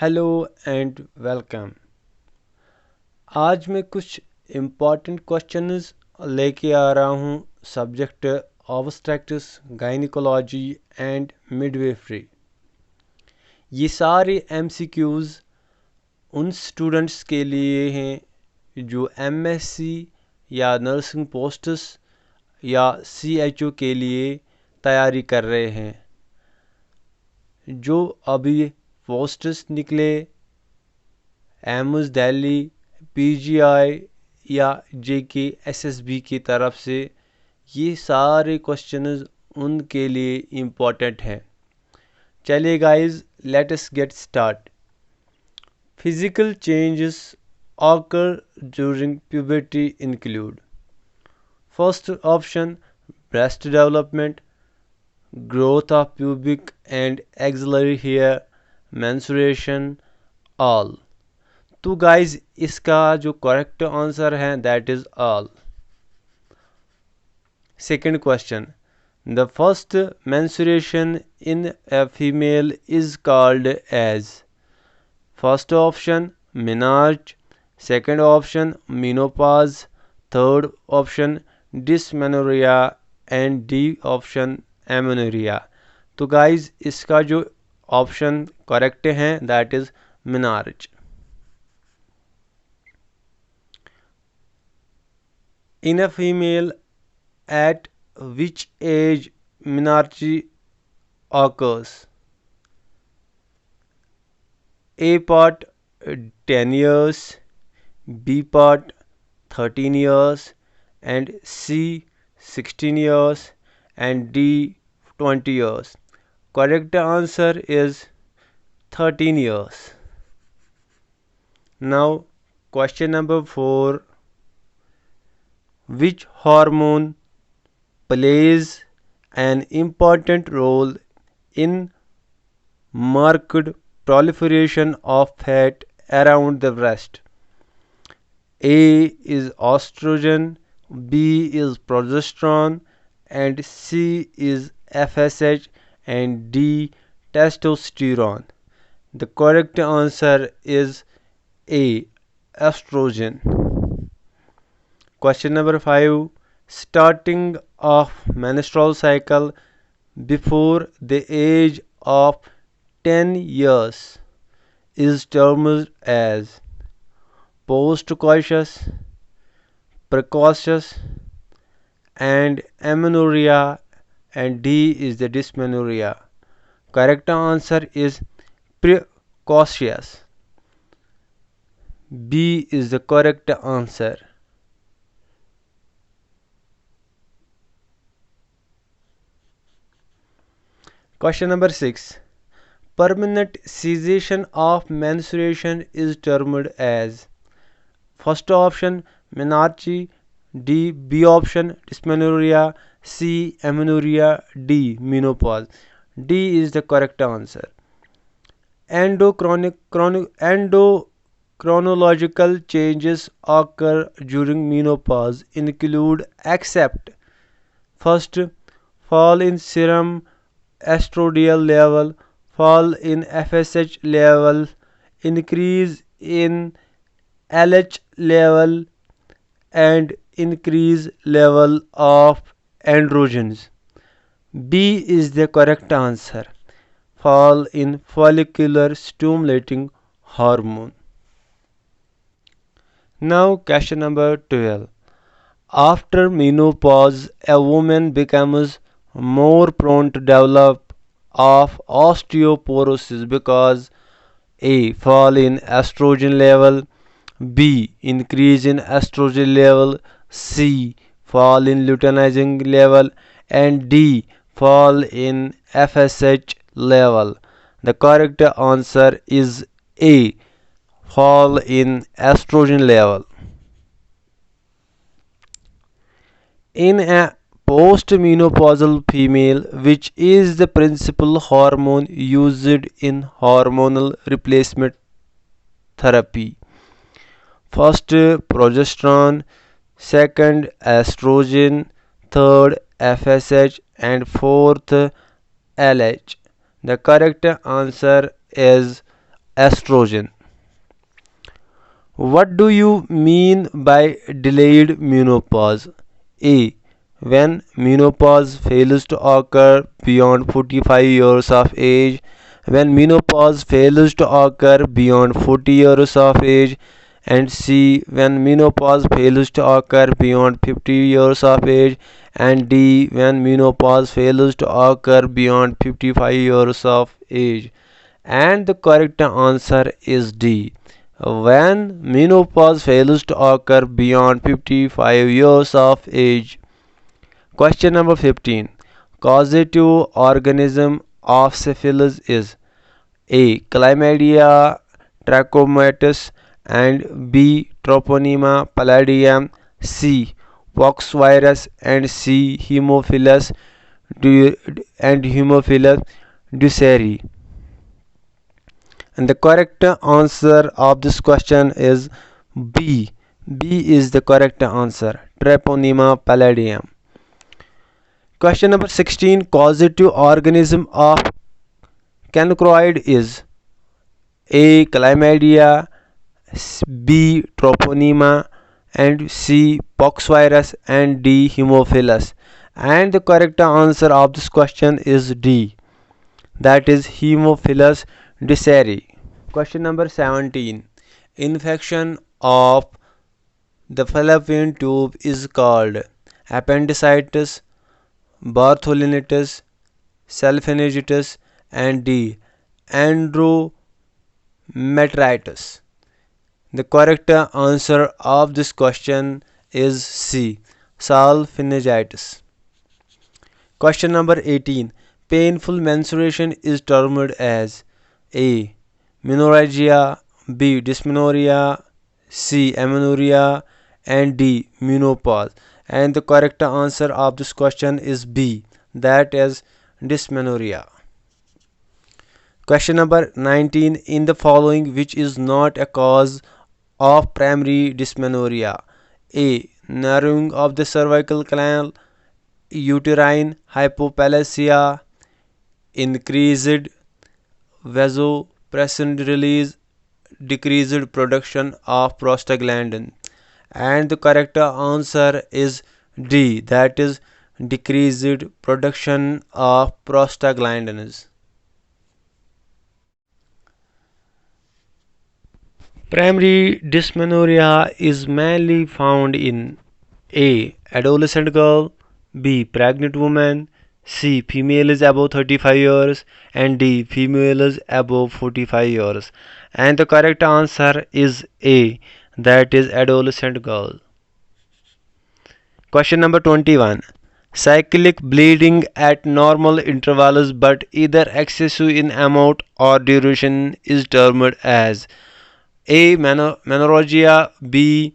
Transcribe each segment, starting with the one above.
Hello and welcome. आज मैं कुछ इम्पॉर्टेंट क्वेश्चंस लेके आ रहा हूँ subject obstetrics, gynaecology and midwifery. ये सारे एमसीक्यूज़ उन स्टूडेंट्स के लिए हैं जो एमएससी या नर्सिंग पोस्ट्स या सीएचओ के लिए तैयारी कर रहे हैं। जो अभी पोस्ट्स निकले एम्स दिल्ली, पीजीआई या जेके एसएसबी की तरफ से, ये सारे क्वेश्चंस उनके लिए इम्पोर्टेंट हैं। चलिए guys, let us get start. Physical changes occur during puberty include: first option, breast development, growth of pubic and axillary hair, menstruation, all। तो गाइज इसका जो करेक्ट आंसर है that is all. Second question, the first menstruation in a female is called as. First option menarche, second option menopause, third option dysmenorrhea and D option amenorrhea. तो guys इसका जो option correct है that is menarche. In a female, at which age menarche occurs? A part 10 years, B part 13 years, and C 16 years, and D 20 years. Correct answer is 13 years. Now question number 4. Which hormone plays an important role in marked proliferation of fat around the breast? A is estrogen, B is progesterone, and C is FSH, and D testosterone. The correct answer is A, estrogen. Question number 5. Starting of menstrual cycle before the age of 10 years is termed as postcoitus, precocious, and amenorrhea, and D is the dysmenorrhea. Correct answer is precocious. B is the correct answer. Question number 6. Permanent cessation of menstruation is termed as. First option menarche, B option dysmenorrhea, C amenorrhea, D menopause. D is the correct answer. Endocrinological changes occur during menopause include except: first, fall in serum estradiol level, fall in FSH level, increase in LH level, and increase level of androgens. B is the correct answer. Fall in follicular stimulating hormone. Now question number 12. After menopause, a woman becomes more prone to develop of osteoporosis because: A, fall in estrogen level, B, increase in estrogen level, C, fall in luteinizing level, and D, fall in FSH level. The correct answer is A, fall in estrogen level. In a postmenopausal female, which is the principal hormone used in hormonal replacement therapy? First, progesterone, second, estrogen, third, FSH, and fourth, LH. The correct answer is estrogen. What do you mean by delayed menopause? A. When menopause fails to occur beyond 45 years of age. When menopause fails to occur beyond 40 years of age. And C. When menopause fails to occur beyond 50 years of age. And D. When menopause fails to occur beyond 55 years of age. And the correct answer is D. When menopause fails to occur beyond 55 years of age. Question number 15. Causative organism of syphilis is A. Chlamydia trachomatis and B. Treponema pallidum, C. Pox virus and C. Haemophilus duceri. And the correct answer of this question is B. B is the correct answer. Treponema pallidum. Question number 16. Causative organism of chancroid is A. Chlamydia, B. Treponema and C. Poxvirus and D. Haemophilus. And the correct answer of this question is D. That is Haemophilus duceri. Question number 17. Infection of the fallopian tube is called appendicitis, Bartholinitis, Salpingitis and D. Endometritis. The correct answer of this question is C. Salpingitis. Question number 18. Painful menstruation is termed as A. Menorrhagia, B. Dysmenorrhea, C. Amenorrhea and D. Menopause. And the correct answer of this question is B. That is dysmenorrhea. Question number 19. In the following, which is not a cause of primary dysmenorrhea? A. Narrowing of the cervical canal, uterine hypoplasia, increased vasopressin release, decreased production of prostaglandin. And the correct answer is D. That is decreased production of prostaglandins. Primary dysmenorrhea is mainly found in A. Adolescent girl, B. Pregnant woman, C. Females above 35 years and D. Females above 45 years. And the correct answer is A. That is adolescent girl. Question number 21. Cyclic bleeding at normal intervals but either excessive in amount or duration is termed as A. Menorrhagia, B.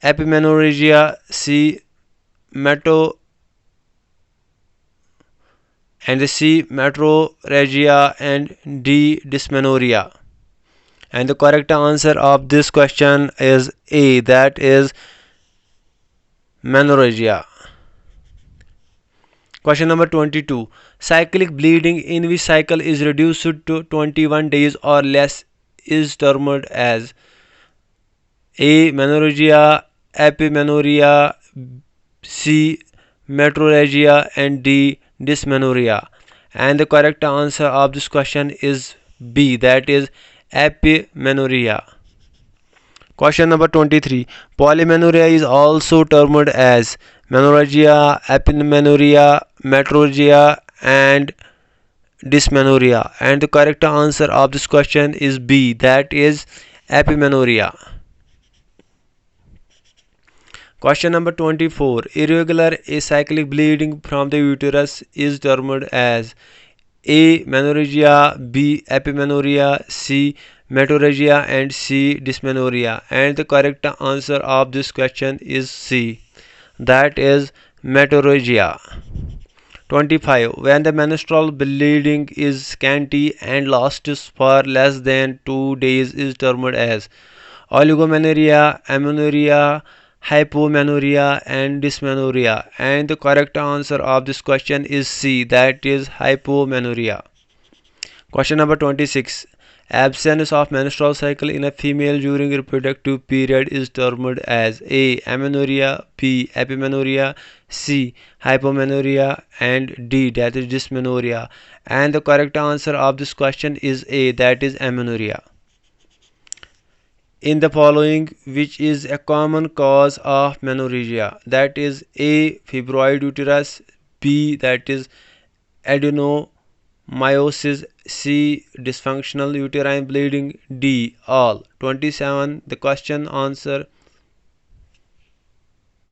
Epimenorrhagia, C. Metrorrhagia and D. Dysmenorrhea. And the correct answer of this question is A. That is menorrhagia. Question number 22. Cyclic bleeding in which cycle is reduced to 21 days or less is termed as A. Menorrhagia, epimenorrhea, C. Metrorrhagia and D. Dysmenorrhea. And the correct answer of this question is B. That is epimenorrhea. Question number 23. Polymenorrhea is also termed as menorrhagia, epimenorrhea, metrorrhagia and dysmenorrhea. And the correct answer of this question is B. That is epimenorrhea. Question number 24. Irregular acyclic bleeding from the uterus is termed as A. Menorrhagia, B. Epimenorrhea, C. Metrorrhagia and C. Dysmenorrhea. And the correct answer of this question is C. That is metrorrhagia. 25. When the menstrual bleeding is scanty and lasts for less than 2 days is termed as oligomenorrhea, amenorrhea, hypomenorrhea and dysmenorrhea. And the correct answer of this question is C. That is hypomenorrhea. Question number 26. Absence of menstrual cycle in a female during reproductive period is termed as A. Amenorrhea, B. Epimenorrhea, C. Hypomenorrhea, and D. That is dysmenorrhea. And the correct answer of this question is A. That is amenorrhea. In the following, which is a common cause of menorrhagia? That is A. Fibroid uterus, B. That is adenomyosis, C. Dysfunctional uterine bleeding, D. All. 27. The question answer